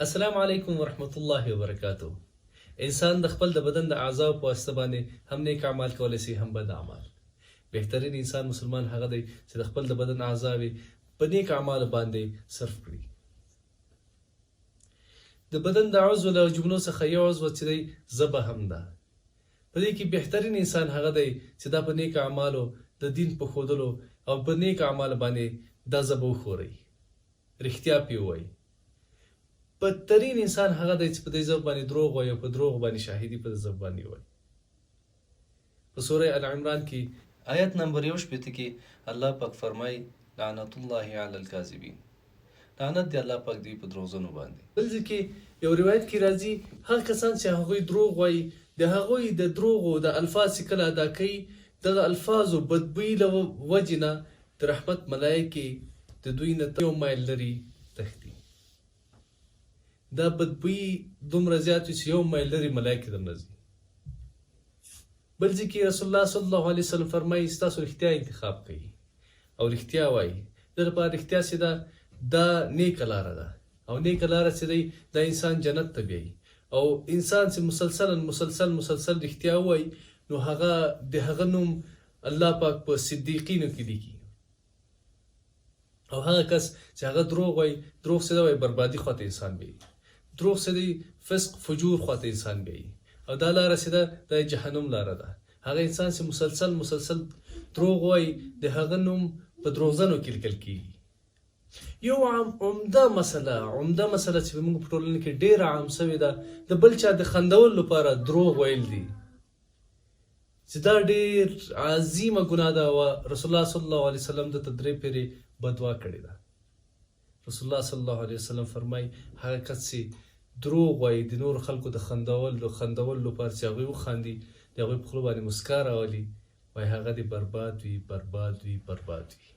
السلام علیکم ورحمت الله وبرکاتو. انسان د خپل د بدن د اعضاء په واسطه باندې هم نیک اعمال کولی شي هم بد اعمال. بهترین انسان مسلمان هغه دی چې د خپل د بدن اعضاء په نیک اعمالو باندې صرف کړي. د بدن د عضو له جملو څخه یو عضو چې دی ژبه هم ده. په دې کې بهترین انسان هغه دی چې دا په نیک اعمالو د دین په ښودلو او په نیک اعمالو باندې دا ژبه وښوروي، رښتیا پرې ووایي. بدترین انسان هغه دی چې په دې ژبه باندې دروغ وایي او په دروغ باندې شاهدي په ژبه باندې وایي. په سوره العمران کې آیت نمبر 61 کې الله پاک فرمایي لعنت الله علی الکاذبین، لعنت دی الله پاک دی په دروغجنو باندې. بل ځای کې یو روایت کې راځي هغه کسان چې هغوی دروغ وایي د هغوی د دروغو د الفاظ چې کله ادا کوي دغه الفاظو بدبویي له وجې نه د رحمت ملایکې د دوی نه 1 مایل لرې تښتي. دا بدبویي دومره زیات وي چې 1 مایل لرې ملایکې درنه ځي. بل ځای کې رسول الله صلی الله علیه وسلم فرمایي ستاسو رښتیا انتخاب کوي او رښتیا وایي. دغه لپاره رښتیا چې ده دا نیکه لاره ده او نیکه لاره چې دی دا انسان جنت ته بیایي. او انسان چې مسلسل رښتیا وایي نو هغه د هغه نوم الله پاک په صدیقینو کې لیکي. او هغه کس چې هغه دروغ وایي، دروغ څه دی وایي بربادي خواته انسان بیایي. دروغ څه دی فسق فجور خواته انسان بیایي. او دا لاره چې ده دا جهنم لاره ده. هغه انسان چې مسلسل دروغ وایي د هغه نوم په دروغجنو کې لیکل کېږي. یو عمده مسله چې موږ په ټولنه کې ډېره عام سوې ده د بل چا د خندولو لپاره دروغ ویل دي، چې دا ډېر عظیمه ګناه ده او رسول الله صلی الله علیه وسلم د 3 پیرې بدوا کړې ده. رسول الله صلی الله علیه وسلم فرمایي هغه کس چې دروغ وایي د نور خلکو د خندولو لپاره چې هغوی وخاندي د هغوی په خوله باندې مسکا راولي، وایي هغه دې برباد وي.